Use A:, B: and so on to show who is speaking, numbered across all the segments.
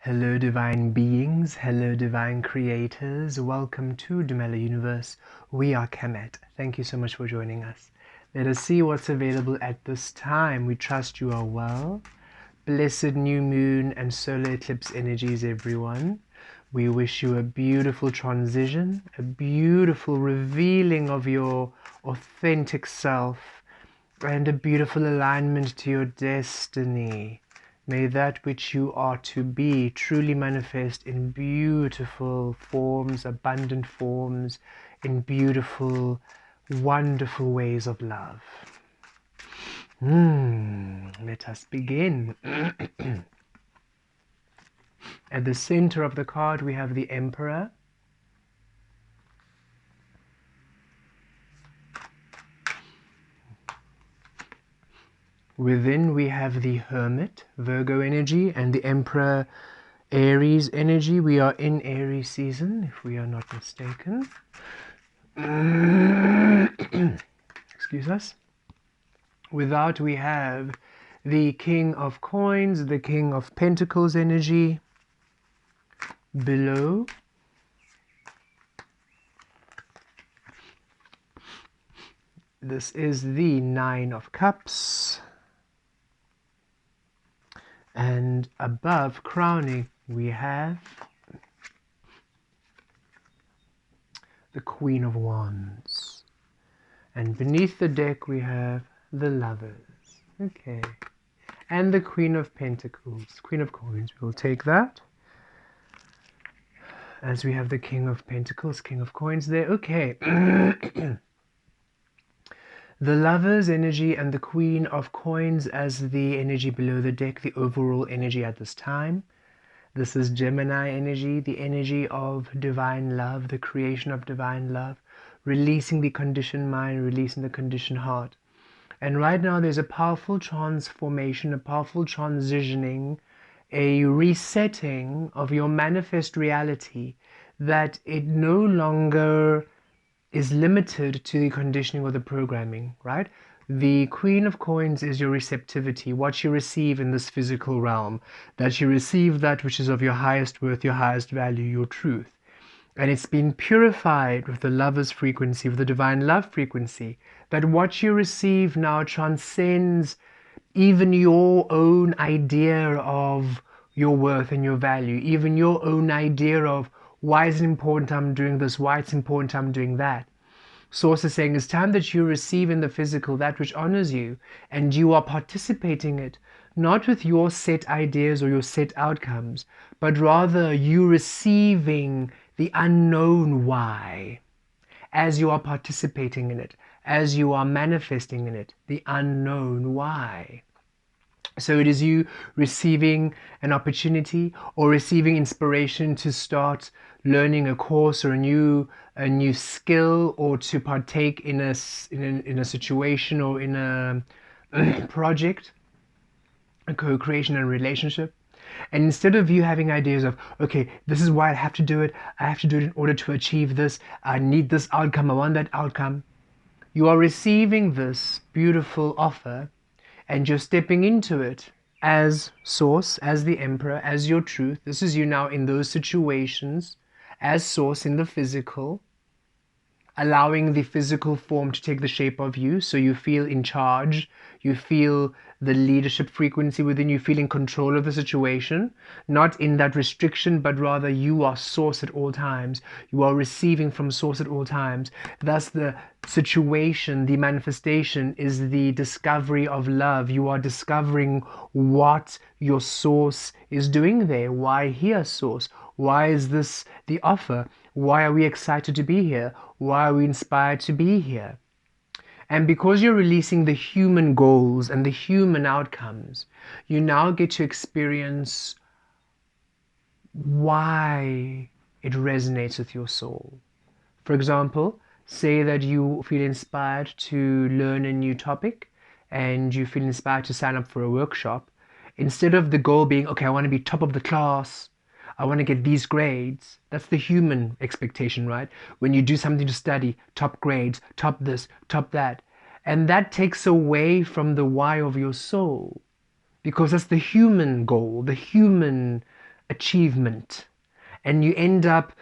A: Hello divine beings, hello divine creators, welcome to Dumela Universe. We are Kemet. Thank you so much for joining us. Let us see what's available at this time. We trust you are well. Blessed new moon and solar eclipse energies, everyone. We wish you a beautiful transition, a beautiful revealing of your authentic self, and a beautiful alignment to your destiny. May that which you are to be truly manifest in beautiful forms, abundant forms, in beautiful, wonderful ways of love. Let us begin. At the center of the card we have the Emperor. Within we have the Hermit, Virgo energy, and the Emperor, Aries energy. We are in Aries season, if we are not mistaken. Excuse us. Without we have the King of Coins, the King of Pentacles energy. Below, this is the Nine of Cups. And above, crowning, we have the Queen of Wands. And beneath the deck we have the Lovers. Okay. And the Queen of Pentacles, Queen of Coins. We'll take that. As we have the King of Pentacles, King of Coins there. Okay. The Lovers energy and the Queen of Coins as the energy below the deck, the overall energy at this time. This is Gemini energy, the energy of divine love, the creation of divine love, releasing the conditioned mind, releasing the conditioned heart. And right now there's a powerful transformation, a powerful transitioning, a resetting of your manifest reality, that it no longer is limited to the conditioning or the programming, right? The Queen of Coins is your receptivity, what you receive in this physical realm, that you receive that which is of your highest worth, your highest value, your truth. And it's been purified with the Lover's frequency, with the divine love frequency, that what you receive now transcends even your own idea of your worth and your value, even your own idea of why is it important I'm doing this, why it's important I'm doing that. Source is saying it's time that you receive in the physical that which honors you, and you are participating it, not with your set ideas or your set outcomes, but rather you receiving the unknown why as you are participating in it, as you are manifesting in it, the unknown why. So it is you receiving an opportunity or receiving inspiration to start learning a course or a new skill, or to partake in a situation or in a project, a co-creation and relationship. And instead of you having ideas of, okay, this is why I have to do it, I have to do it in order to achieve this, I need this outcome, I want that outcome, you are receiving this beautiful offer and you're stepping into it as source, as the Emperor, as your truth. This is you now in those situations as source in the physical, allowing the physical form to take the shape of you, so you feel in charge, you feel the leadership frequency within you, feel in control of the situation, not in that restriction, but rather you are source at all times, you are receiving from source at all times. Thus the situation, the manifestation, is the discovery of love. You are discovering what your source is doing there. Why here, source? Why is this the offer? Why are we excited to be here? Why are we inspired to be here? And because you're releasing the human goals and the human outcomes, you now get to experience why it resonates with your soul. For example, say that you feel inspired to learn a new topic and you feel inspired to sign up for a workshop. Instead of the goal being, okay, I want to be top of the class, I want to get these grades. That's the human expectation, right? When you do something to study, top grades, top this, top that. And that takes away from the why of your soul, because that's the human goal, the human achievement, and you end up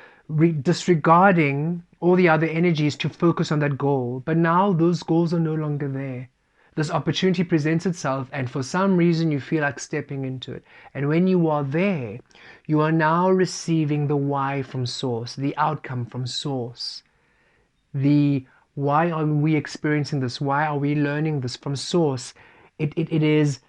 A: disregarding all the other energies to focus on that goal. But now those goals are no longer there. This opportunity presents itself, and for some reason you feel like stepping into it. And when you are there, you are now receiving the why from source, the outcome from source. The why are we experiencing this? Why are we learning this from source? It is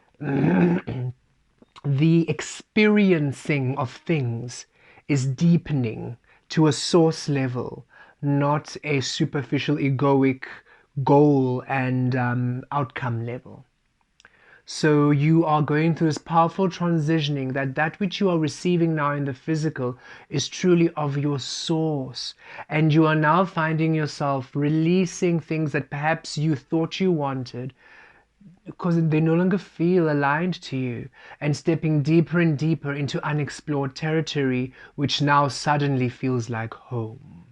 A: the experiencing of things is deepening to a source level, not a superficial egoic goal and outcome level. So you are going through this powerful transitioning that which you are receiving now in the physical is truly of your source. And you are now finding yourself releasing things that perhaps you thought you wanted because they no longer feel aligned to you, and stepping deeper and deeper into unexplored territory, which now suddenly feels like home.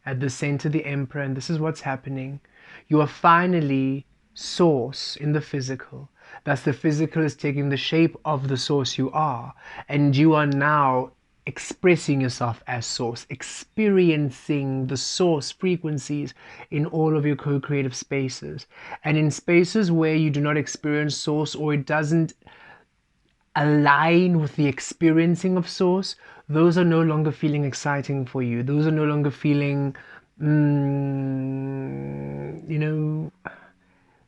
A: At the center, the Emperor, and this is what's happening. You are finally source in the physical. Thus, the physical is taking the shape of the source you are, and you are now expressing yourself as source, experiencing the source frequencies in all of your co-creative spaces. And in spaces where you do not experience source, or it doesn't align with the experiencing of source, those are no longer feeling exciting for you. Those are no longer feeling,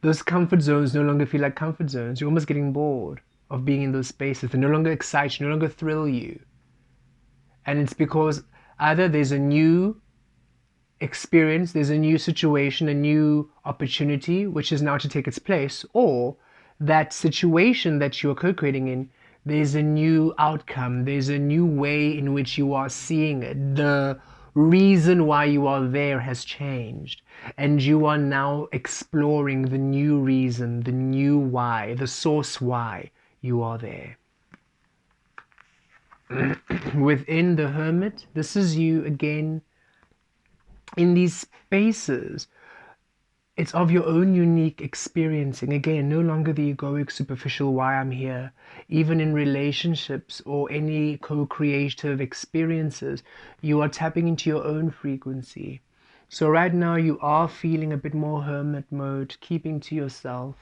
A: those comfort zones no longer feel like comfort zones. You're almost getting bored of being in those spaces. They no longer excite you, no longer thrill you. And it's because either there's a new experience, there's a new situation, a new opportunity, which is now to take its place, or that situation that you're co-creating in, there's a new outcome, there's a new way in which you are seeing it. The reason why you are there has changed, and you are now exploring the new reason, the new why, the source why you are there. Within the Hermit, this is you again in these spaces. It's of your own unique experiencing. Again, no longer the egoic, superficial why I'm here. Even in relationships or any co-creative experiences, you are tapping into your own frequency. So right now you are feeling a bit more hermit mode, keeping to yourself,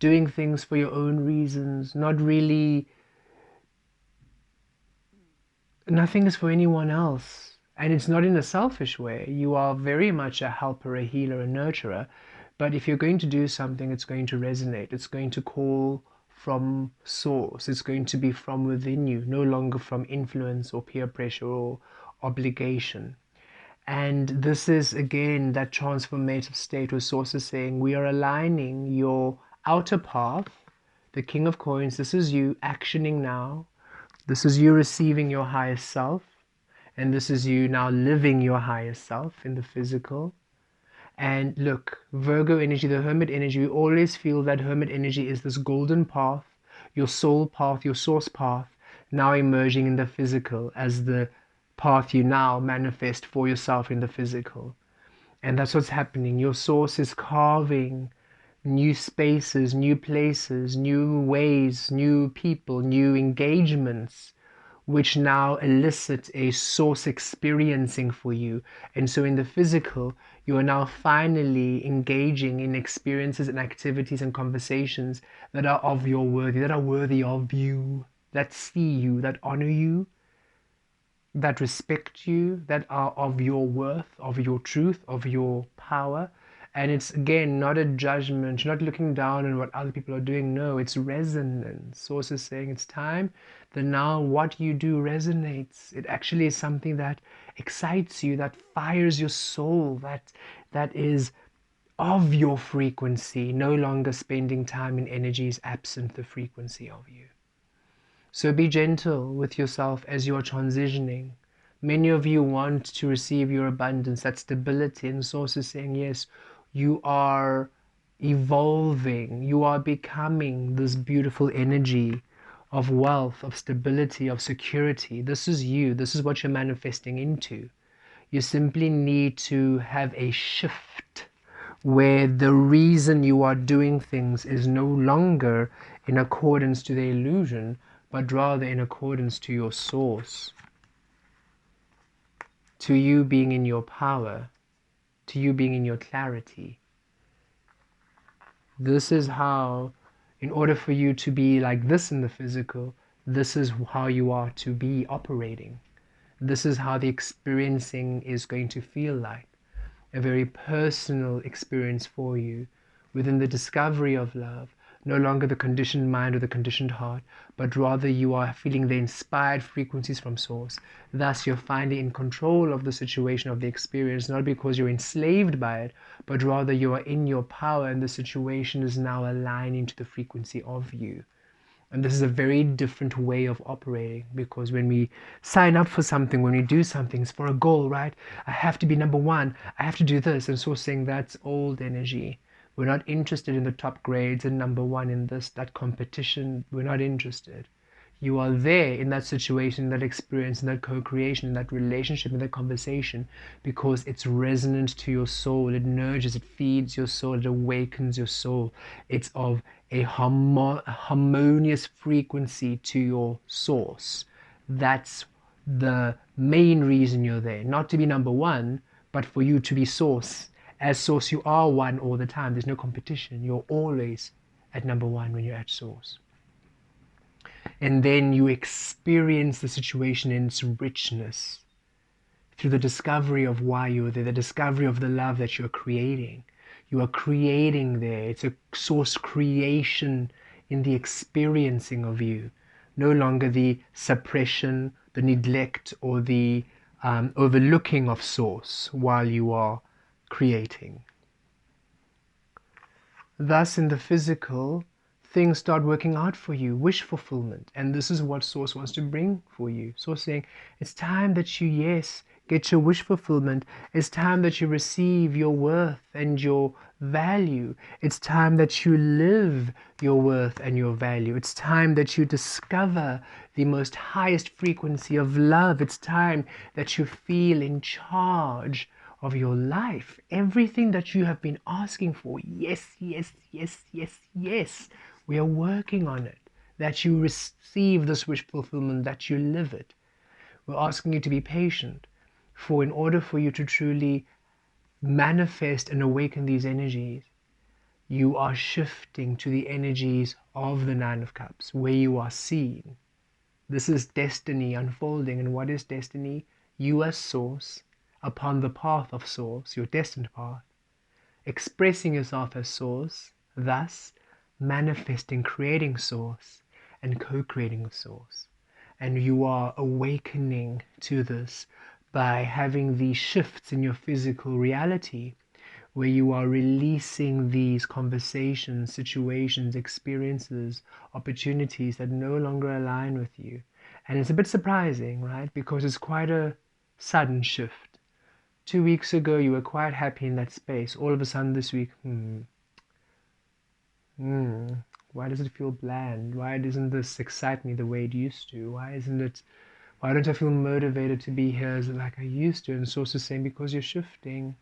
A: doing things for your own reasons, not really, nothing is for anyone else. And it's not in a selfish way. You are very much a helper, a healer, a nurturer. But if you're going to do something, it's going to resonate. It's going to call from source. It's going to be from within you, no longer from influence or peer pressure or obligation. And this is, again, that transformative state where source is saying, we are aligning your outer path, the King of Coins. This is you actioning now. This is you receiving your highest self. And this is you now living your highest self in the physical. And look, Virgo energy, the Hermit energy, we always feel that Hermit energy is this golden path, your soul path, your source path, now emerging in the physical as the path you now manifest for yourself in the physical. And that's what's happening. Your source is carving new spaces, new places, new ways, new people, new engagements, which now elicit a source experiencing for you. And so in the physical, you are now finally engaging in experiences and activities and conversations that are of your worthy, that are worthy of you, that see you, that honor you, that respect you, that are of your worth, of your truth, of your power. And it's, again, not a judgment. You're not looking down on what other people are doing. No, it's resonance. Source is saying it's time that now what you do resonates. It actually is something that excites you, that fires your soul, that is of your frequency, no longer spending time in energies absent the frequency of you. So be gentle with yourself as you are transitioning. Many of you want to receive your abundance, that stability, and source is saying, yes, you are evolving, you are becoming this beautiful energy of wealth, of stability, of security. This is you, this is what you're manifesting into. You simply need to have a shift where the reason you are doing things is no longer in accordance to the illusion, but rather in accordance to your source, to you being in your power, to you being in your clarity. This is how, in order for you to be like this in the physical, this is how you are to be operating. This is how the experiencing is going to feel like. A very personal experience for you within the discovery of love, no longer the conditioned mind or the conditioned heart, but rather you are feeling the inspired frequencies from source. Thus you're finally in control of the situation, of the experience, not because you're enslaved by it, but rather you are in your power and the situation is now aligning to the frequency of you. And this is a very different way of operating, because when we sign up for something, when we do something, it's for a goal, right? I have to be number one. I have to do this. And so saying that's old energy. We're not interested in the top grades and number one in this, that competition. We're not interested. You are there in that situation, that experience, in that co-creation, in that relationship, in that conversation, because it's resonant to your soul. It nurtures, it feeds your soul, it awakens your soul. It's of a harmonious frequency to your source. That's the main reason you're there. Not to be number one, but for you to be source. As source, you are one all the time. There's no competition. You're always at number one when you're at source. And then you experience the situation in its richness through the discovery of why you're there, the discovery of the love that you're creating. You are creating there. It's a source creation in the experiencing of you. No longer the suppression, the neglect, or the overlooking of source while you are creating. Thus, in the physical, things start working out for you, wish fulfillment. And this is what Source wants to bring for you. Source saying, it's time that you, yes, get your wish fulfillment. It's time that you receive your worth and your value. It's time that you live your worth and your value. It's time that you discover the most highest frequency of love. It's time that you feel in charge of your life. Everything that you have been asking for, yes, yes, yes, yes, yes, we are working on it. That you receive this wish fulfillment, that you live it. We're asking you to be patient, for in order for you to truly manifest and awaken these energies, you are shifting to the energies of the Nine of Cups, where you are seen. This is destiny unfolding. And what is destiny? You as source, upon the path of source, your destined path, expressing yourself as source, thus manifesting, creating source, and co-creating with source. And you are awakening to this by having these shifts in your physical reality, where you are releasing these conversations, situations, experiences, opportunities that no longer align with you. And it's a bit surprising, right? Because it's quite a sudden shift. 2 weeks ago, you were quite happy in that space. All of a sudden this week, why does it feel bland? Why doesn't this excite me the way it used to? Why don't I feel motivated to be here like I used to? And Source is saying, because you're shifting.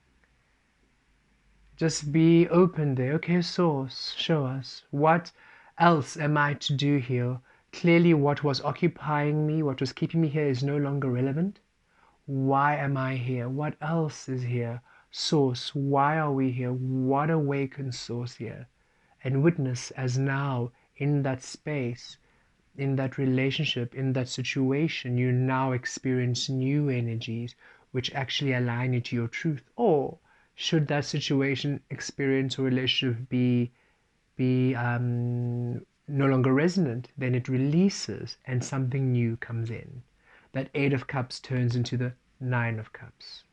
A: Just be open there. Okay, Source, show us. What else am I to do here? Clearly what was occupying me, what was keeping me here is no longer relevant. Why am I here? What else is here? Source, why are we here? What awakens Source here? And witness as now in that space, in that relationship, in that situation, you now experience new energies which actually align you to your truth. Or should that situation, experience, or relationship be no longer resonant, then it releases and something new comes in. That Eight of Cups turns into the Nine of Cups.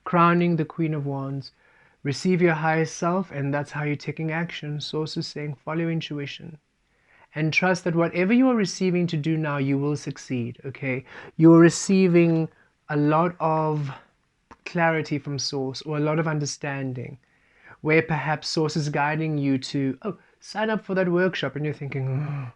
A: Crowning the Queen of Wands, receive your highest self, and that's how you're taking action. Source is saying, follow your intuition. And trust that whatever you are receiving to do now, you will succeed, okay? You're receiving a lot of clarity from Source, or a lot of understanding, where perhaps Source is guiding you to, oh, sign up for that workshop, and you're thinking, oh,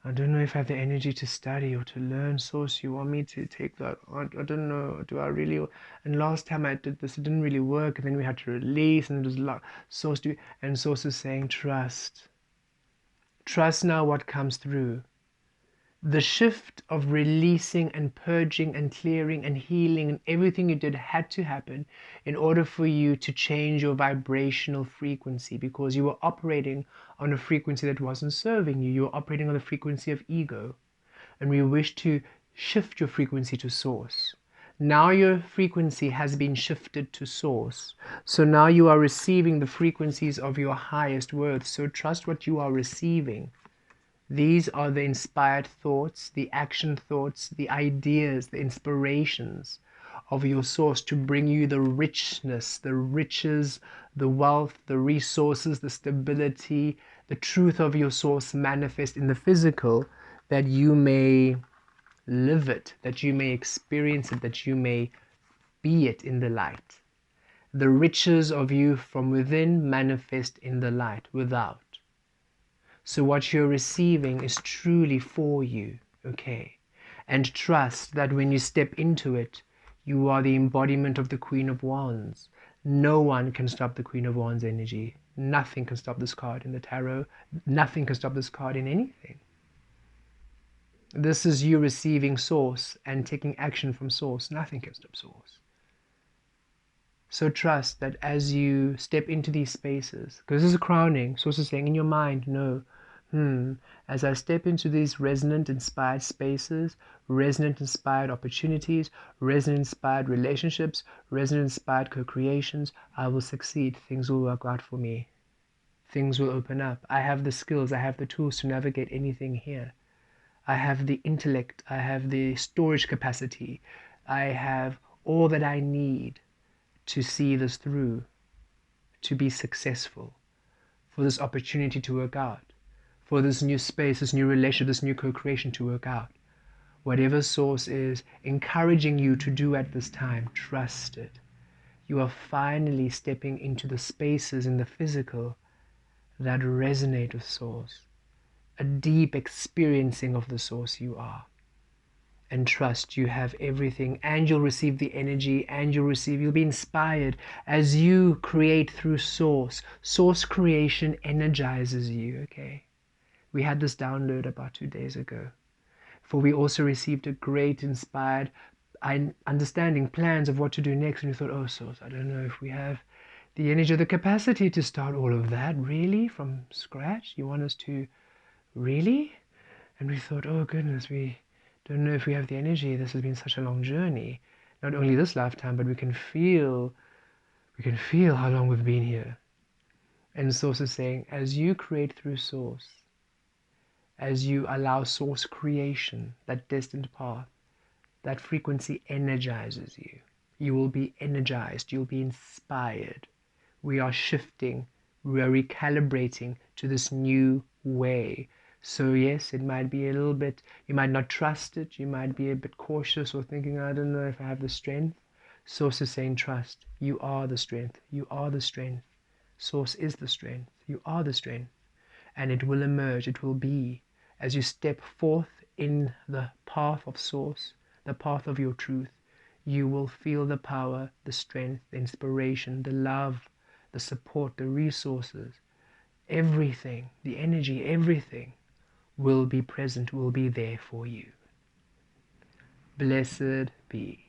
A: I don't know if I have the energy to study or to learn. Source, you want me to take that? I don't know. Do I really? And last time I did this, it didn't really work. And then we had to release, and it was like Source. And Source is saying, trust. Trust now what comes through. The shift of releasing and purging and clearing and healing and everything you did had to happen in order for you to change your vibrational frequency, because you were operating on a frequency that wasn't serving you. You were operating on the frequency of ego. And we wish to shift your frequency to source. Now your frequency has been shifted to source. So now you are receiving the frequencies of your highest worth. So trust what you are receiving. These are the inspired thoughts, the action thoughts, the ideas, the inspirations of your source to bring you the richness, the riches, the wealth, the resources, the stability, the truth of your source manifest in the physical, that you may live it, that you may experience it, that you may be it in the light. The riches of you from within manifest in the light without. So what you're receiving is truly for you, okay? And trust that when you step into it, you are the embodiment of the Queen of Wands. No one can stop the Queen of Wands energy. Nothing can stop this card in the tarot. Nothing can stop this card in anything. This is you receiving source and taking action from source. Nothing can stop source. So trust that as you step into these spaces, because this is a crowning, source is saying in your mind, no, as I step into these resonant inspired spaces, resonant inspired opportunities, resonant inspired relationships, resonant inspired co-creations, I will succeed. Things will work out for me. Things will open up. I have the skills, I have the tools to navigate anything here. I have the intellect, I have the storage capacity, I have all that I need to see this through, to be successful, for this opportunity to work out, for this new space, this new relationship, this new co-creation to work out. Whatever source is encouraging you to do at this time, trust it. You are finally stepping into the spaces in the physical that resonate with source, a deep experiencing of the source you are. And trust you have everything, and you'll receive the energy, and you'll be inspired as you create through source. Source creation energizes you, okay? We had this download about 2 days ago. For we also received a great inspired understanding, plans of what to do next. And we thought, oh, source, I don't know if we have the energy or the capacity to start all of that, really, from scratch. You want us to, really? And we thought, oh goodness, we don't know if we have the energy. This has been such a long journey. Not only this lifetime, but we can feel how long we've been here. And Source is saying, as you create through Source, as you allow Source creation, that destined path, that frequency energizes you. You will be energized. You'll be inspired. We are shifting. We are recalibrating to this new way. So yes, it might be a little bit, you might not trust it. You might be a bit cautious or thinking, I don't know if I have the strength. Source is saying trust. You are the strength. You are the strength. Source is the strength. You are the strength. And it will emerge. It will be. As you step forth in the path of Source, the path of your truth, you will feel the power, the strength, the inspiration, the love, the support, the resources, everything, the energy, everything will be present, will be there for you. Blessed be.